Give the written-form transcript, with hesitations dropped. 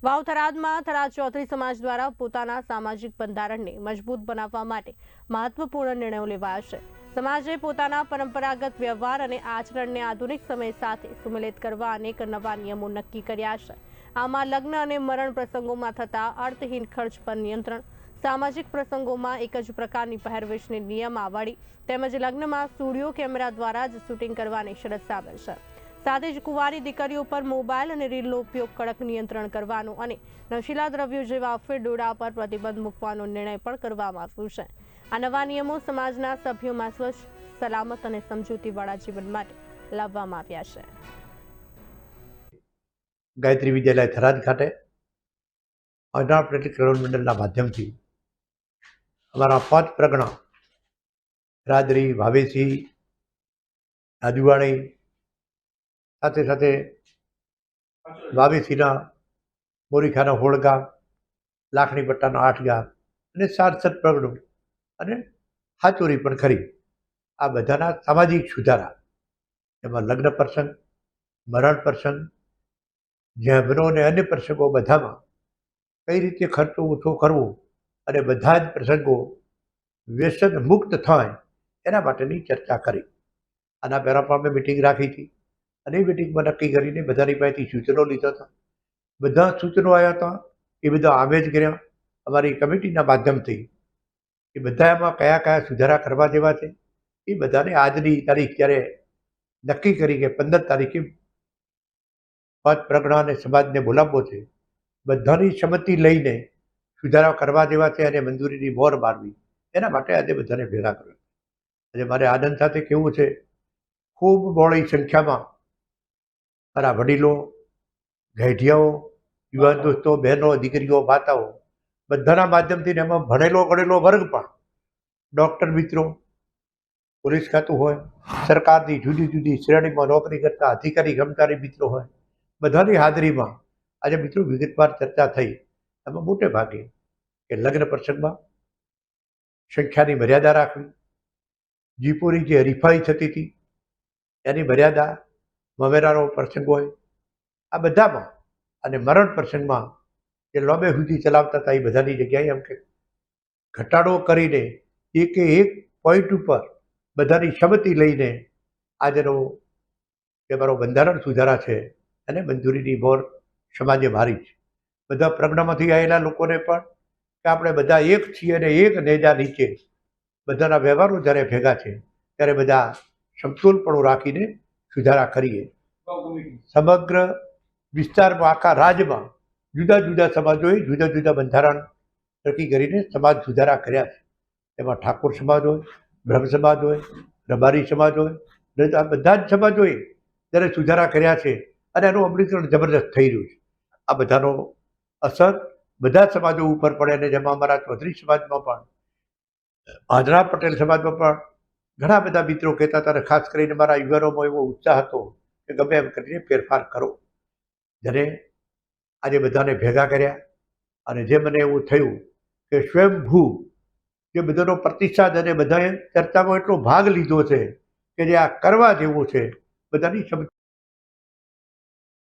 વાવ થરાદમાં થરાદ ચૌધરી સમાજ દ્વારા પોતાના સામાજિક બંધારણને મજબૂત બનાવવા માટે મહત્વપૂર્ણ નિર્ણયો લેવાયા છે। સમાજે પોતાના પરંપરાગત વ્યવહાર અને આચરણને આધુનિક સમય સાથે સુમેલિત કરવા અનેક નવા નિયમો નક્કી કર્યા છે। આમાં લગ્ન અને મરણ પ્રસંગોમાં થતા અર્થહીન ખર્ચ પર નિયંત્રણ, સામાજિક પ્રસંગોમાં એક જ પ્રકારની પહેરવેશની નિયમાવળી તેમજ લગ્નમાં સ્ટુડિયો કેમેરા દ્વારા જ શૂટિંગ કરવાની શરત સામેલ છે। સાથે જ કુંવારી દીકરીઓ પર મોબાઈલ અને રીલનો ઉપયોગ કડક નિયંત્રણ કરવાનો અને નશીલા દ્રવ્યો જેવા ફેરડોડા પર પ્રતિબંધ મૂકવાનો નિર્ણય પણ કરવામાં આવ્યો છે। આ નવા નિયમો સમાજના સભ્યોમાં સ્વચ્છ, સલામત અને સમજૂતીવાળા જીવન માટે લાવવામાં આવ્યા છે। ગાયત્રી વિદ્યાલય થરાદ ખાતે અઢાર પ્રેક્ટિસ કલ્યાણ મંડળના માધ્યમથી અમારા 5 પ્રગણા રાદરી, ભાવેસી, રાજુવાણી સાથે સાથે ભાવેસીના મોરીખાના 16 ગામ, લાખણી પટ્ટાના 8 ગામ અને 67 પ્રગણું અને હાચોરી પણ ખરી, આ બધાના સામાજિક સુધારા એમાં લગ્ન પ્રસંગ, મરણ પ્રસંગ, જહેમનો અને અન્ય પ્રસંગો બધામાં કઈ રીતે ખર્ચો ઓછો કરવો અને બધા જ પ્રસંગો વ્યસન મુક્ત થાય એના માટેની ચર્ચા કરી। આના પહેલાં પણ અમે મિટિંગ રાખી હતી અને એ મિટિંગમાં નક્કી કરીને બધાની પાસેથી સૂચનો લીધા હતા। બધા સૂચનો આવ્યા હતા એ બધા આમે જ કર્યા અમારી કમિટીના માધ્યમથી એ બધા એમાં કયા કયા સુધારા કરવા જેવા છે એ બધાને આજની તારીખ ત્યારે નક્કી કરી કે 15 તારીખે 5 પ્રગણા અને સમાજને બોલાવવો છે, બધાની સંમતિ લઈને સુધારા કરવા જેવા છે અને મંજૂરીની મોહર મારવી એના માટે આજે બધાને ભેગા કર્યા। આજે મારે આનંદ સાથે કહેવું છે, ખૂબ બહોળી સંખ્યામાં મારા વડીલો, ગઢિયાઓ, યુવાન દોસ્તો, બહેનો, દીકરીઓ, માતાઓ બધાના માધ્યમથી એમાં ભણેલો ગણેલો વર્ગ પણ, ડૉક્ટર મિત્રો, પોલીસ ખાતું હોય, સરકારની જુદી જુદી શ્રેણીમાં નોકરી કરતા અધિકારી કર્મચારી મિત્રો હોય, બધાની હાજરીમાં આજે મિત્રો વિગતવાર ચર્ચા થઈ। એમાં મોટે ભાગે કે લગ્ન પ્રસંગમાં સંખ્યાની મર્યાદા રાખવી, જીપોની જે હરીફાઈ થતી હતી એની મર્યાદા, મવેરાનો પ્રસંગ હોય આ બધામાં, અને મરણ પ્રસંગમાં જે લોબે સુધી ચલાવતા હતા એ બધાની જગ્યાએ એમ કે ઘટાડો કરીને એકે એક પોઈન્ટ ઉપર બધાની સંમતિ લઈને આજનો જે મારો બંધારણ સુધારા છે એને મંજૂરીની મોહર સમાજે મારી છે। બધા પ્રજ્ઞામાંથી આવેલા લોકોને પણ કે આપણે બધા એક છીએ અને એક નેજા નીચે બધાના વ્યવહારો જ્યારે ભેગા છે ત્યારે બધા સમતોલપણું રાખીને સુધારા કરીએ। સમગ્ર વિસ્તારમાં, આખા રાજ્યમાં જુદા જુદા સમાજોએ જુદા જુદા બંધારણ નક્કી કરીને સમાજ સુધારા કર્યા છે। એમાં ઠાકોર સમાજ હોય, બ્રહ્મ સમાજ હોય, રબારી સમાજ હોય, આ બધા જ સમાજોએ જ્યારે સુધારા કર્યા છે અને એનું અમલીકરણ જબરદસ્ત થઈ રહ્યું છે। આ બધાનો અસર બધા સમાજો ઉપર પડે અને જેમાં અમારા ચૌધરી સમાજમાં પણ, આંધળા પટેલ સમાજમાં પણ ઘણા બધા મિત્રો કહેતા હતા અને ખાસ કરીને મારા યુવાનોમાં એવો ઉત્સાહ હતો કે ગમે એમ કરીને ફેરફાર કરો। જ્યારે આજે બધાને ભેગા કર્યા અને જે મને એવું થયું કે સ્વયંભૂ જે બધાનો પ્રતિસાદ અને બધાએ ચર્ચામાં એટલો ભાગ લીધો છે કે જે આ કરવા જેવું છે, બધાની